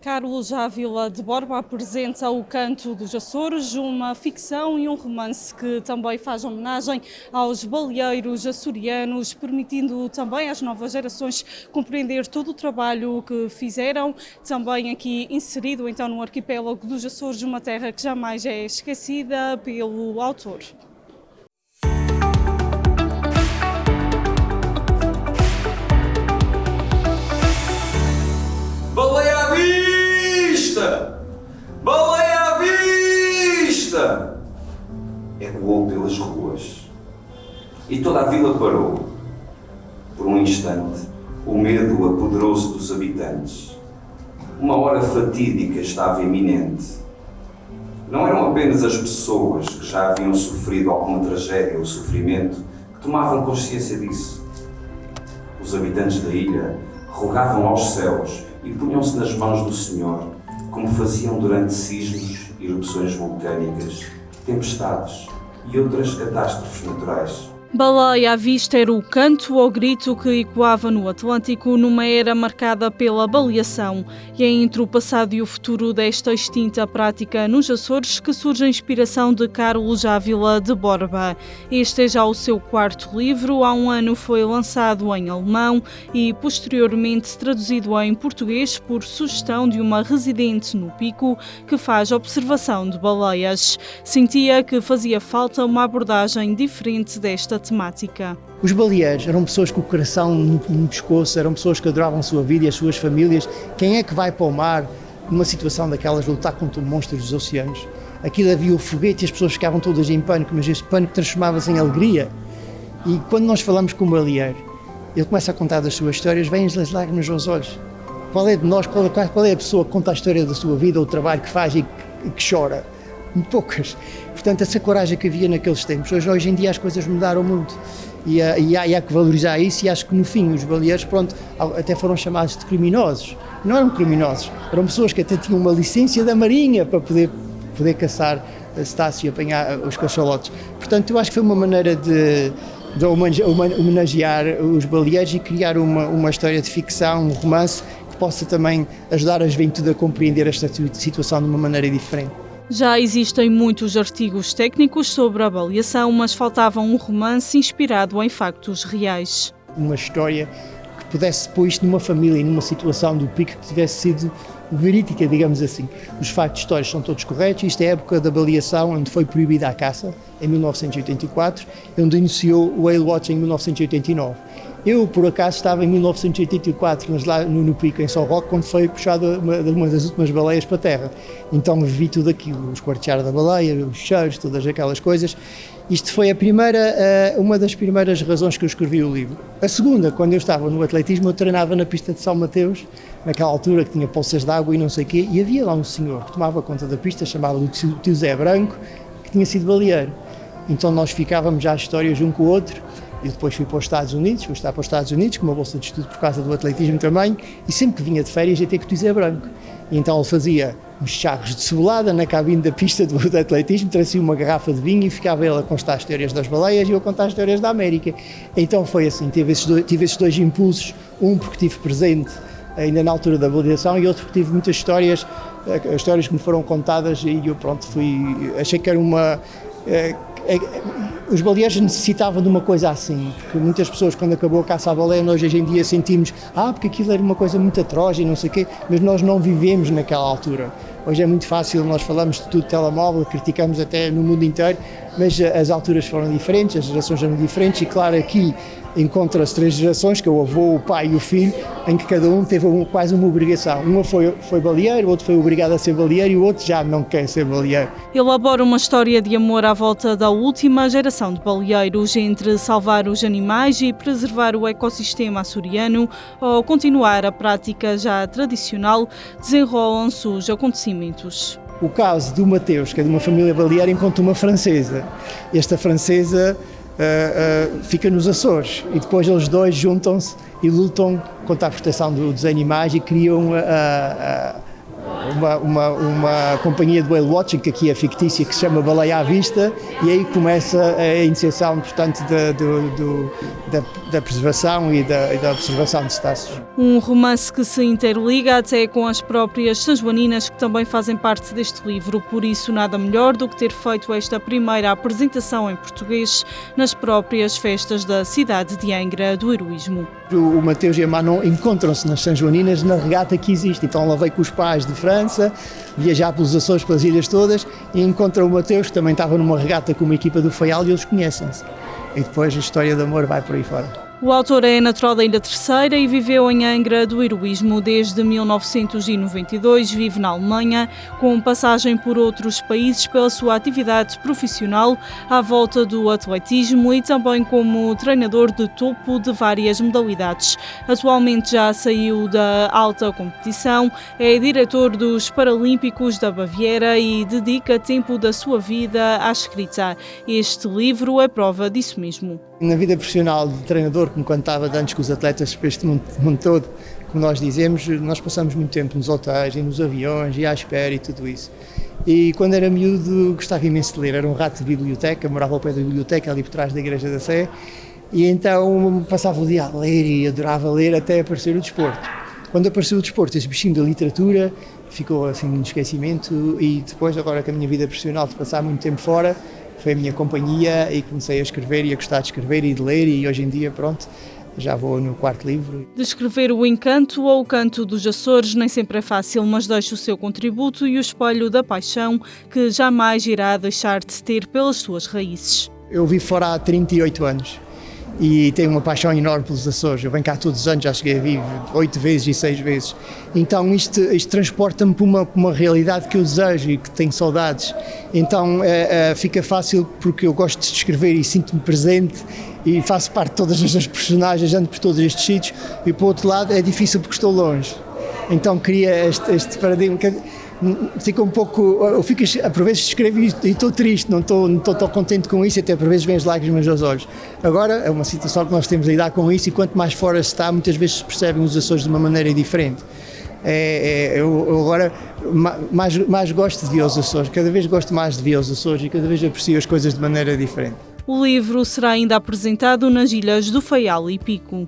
Carlos Ávila de Borba apresenta O Canto dos Açores, uma ficção e um romance que também faz homenagem aos baleeiros açorianos, permitindo também às novas gerações compreender todo o trabalho que fizeram, também aqui inserido então no arquipélago dos Açores, uma terra que jamais é esquecida pelo autor. Baleia à vista! Baleia à vista! Ecoou pelas ruas e toda a vila parou. Por um instante, o medo apoderou-se dos habitantes. Uma hora fatídica estava iminente. Não eram apenas as pessoas que já haviam sofrido alguma tragédia ou sofrimento que tomavam consciência disso. Os habitantes da ilha rogavam aos céus e punham-se nas mãos do Senhor, como faziam durante sismos, erupções vulcânicas, tempestades e outras catástrofes naturais. Baleia à vista era o canto ou grito que ecoava no Atlântico numa era marcada pela baleação, e é entre o passado e o futuro desta extinta prática nos Açores que surge a inspiração de Carlos Ávila de Borba. Este é já o seu quarto livro, há um ano foi lançado em alemão e posteriormente traduzido em português por sugestão de uma residente no Pico que faz observação de baleias. Sentia que fazia falta uma abordagem diferente desta temática. Os baleeiros eram pessoas com o coração no pescoço, eram pessoas que adoravam a sua vida e as suas famílias. Quem é que vai para o mar numa situação daquelas lutar contra monstros dos oceanos? Aquilo havia o foguete e as pessoas ficavam todas em pânico, mas esse pânico transformava-se em alegria. E quando nós falamos com um baleeiro, ele começa a contar das suas histórias, vêm-lhe as lágrimas aos olhos. Qual é de nós, qual é a pessoa que conta a história da sua vida, o trabalho que faz e que chora? Muito poucas. Portanto, essa coragem que havia naqueles tempos, hoje em dia as coisas mudaram muito e há que valorizar isso, e acho que no fim os baleeiros, pronto, até foram chamados de criminosos. Não eram criminosos, eram pessoas que até tinham uma licença da Marinha para poder caçar cetáceos e apanhar os cachalotes. Portanto, eu acho que foi uma maneira de homenagear os baleeiros e criar uma história de ficção, um romance que possa também ajudar a juventude a compreender esta situação de uma maneira diferente. Já existem muitos artigos técnicos sobre a baleação, mas faltava um romance inspirado em factos reais. Uma história que pudesse pôr isto numa família e numa situação do Pico que tivesse sido verídica, digamos assim. Os factos históricos são todos corretos. Isto é a época da baleação, onde foi proibida a caça, em 1984, onde iniciou o Whale Watch em 1989. Eu, por acaso, estava em 1984, mas lá no Pico, em São Roque, quando foi puxada uma das últimas baleias para a terra. Então vi tudo aquilo, os quartear da baleia, os cheiros, todas aquelas coisas. Isto foi uma das primeiras razões que eu escrevi o livro. A segunda, quando eu estava no atletismo, eu treinava na pista de São Mateus, naquela altura que tinha poças de água e não sei o quê, e havia lá um senhor que tomava conta da pista, chamado o tio Zé Branco, que tinha sido baleeiro. Então nós ficávamos já às histórias um com o outro. E depois fui para os Estados Unidos, fui estar para os Estados Unidos com uma bolsa de estudo por causa do atletismo também, e sempre que vinha de férias ia ter que o tio Zé Branco. E então ele fazia uns charros de cebolada na cabine da pista do atletismo, trazia uma garrafa de vinho e ficava ele a contar as histórias das baleias e eu a contar as histórias da América. Então foi assim, tive esses dois impulsos, um porque estive presente ainda na altura da baleação e outro porque tive muitas histórias que me foram contadas e eu achei que era os baleeiros necessitavam de uma coisa assim, porque muitas pessoas, quando acabou a caça à baleia, nós hoje em dia sentimos porque aquilo era uma coisa muito atroz e não sei o quê, mas nós não vivemos naquela altura. Hoje é muito fácil, nós falamos de tudo de telemóvel, criticamos até no mundo inteiro, mas as alturas foram diferentes, as gerações eram diferentes e claro, aqui encontra-se três gerações, que é o avô, o pai e o filho, em que cada um teve quase uma obrigação. Uma foi baleeiro, o outro foi obrigado a ser baleeiro e o outro já não quer ser baleeiro. Elabora uma história de amor à volta da última geração de baleeiros, entre salvar os animais e preservar o ecossistema açoriano ou continuar a prática já tradicional, desenrolam-se os acontecimentos. O caso do Mateus, que é de uma família baleeira, encontra uma francesa. Esta francesa fica nos Açores e depois eles dois juntam-se e lutam contra a proteção dos animais e criam uma companhia de whale watching, que aqui é fictícia, que se chama Baleia à Vista, e aí começa a iniciação, portanto, da preservação e da observação de cetáceos. Um romance que se interliga até com as próprias sanjoaninas, que também fazem parte deste livro, por isso nada melhor do que ter feito esta primeira apresentação em português nas próprias festas da cidade de Angra do Heroísmo. O Mateus e a Manon encontram-se nas sanjoaninas na regata que existe, então ela veio com os pais de França, viajar pelos Açores, pelas ilhas todas, e encontra o Mateus, que também estava numa regata com uma equipa do Faial, e eles conhecem-se. E depois a história de amor vai por aí fora. O autor é natural da Ilha Terceira e viveu em Angra do Heroísmo desde 1992, vive na Alemanha, com passagem por outros países pela sua atividade profissional à volta do atletismo e também como treinador de topo de várias modalidades. Atualmente já saiu da alta competição, é diretor dos Paralímpicos da Baviera e dedica tempo da sua vida à escrita. Este livro é prova disso mesmo. Na vida profissional de treinador, como quando estava antes com os atletas para este mundo todo, como nós dizemos, nós passamos muito tempo nos hotéis e nos aviões e à espera e tudo isso. E quando era miúdo gostava imenso de ler, era um rato de biblioteca, morava ao pé da biblioteca, ali por trás da Igreja da Sé, e então passava o dia a ler e adorava ler até aparecer o desporto. Quando apareceu o desporto, esse bichinho da literatura ficou assim no esquecimento, e depois, agora que a minha vida profissional de passar muito tempo fora, foi a minha companhia e comecei a escrever e a gostar de escrever e de ler, e hoje em dia, pronto, já vou no quarto livro. Descrever o encanto ou o canto dos Açores nem sempre é fácil, mas deixa o seu contributo e o espelho da paixão que jamais irá deixar de ter pelas suas raízes. Eu vivo fora há 38 anos e tenho uma paixão enorme pelos Açores. Eu venho cá todos os anos, já cheguei a vir 8 vezes e 6 vezes. Então isto transporta-me para uma realidade que eu desejo e que tenho saudades. Então fica fácil porque eu gosto de escrever e sinto-me presente e faço parte de todas estas personagens, ando por todos estes sítios, e por outro lado é difícil porque estou longe. Então cria este paradigma que fica um pouco, eu fico, por vezes escrevo e estou triste, não estou contente com isso, e até por vezes vêm as lágrimas aos olhos. Agora é uma situação que nós temos a lidar com isso, e quanto mais fora se está, muitas vezes se percebem os Açores de uma maneira diferente. Eu agora mais gosto de ver os Açores, cada vez gosto mais de ver os Açores e cada vez aprecio as coisas de maneira diferente. O livro será ainda apresentado nas ilhas do Faial e Pico.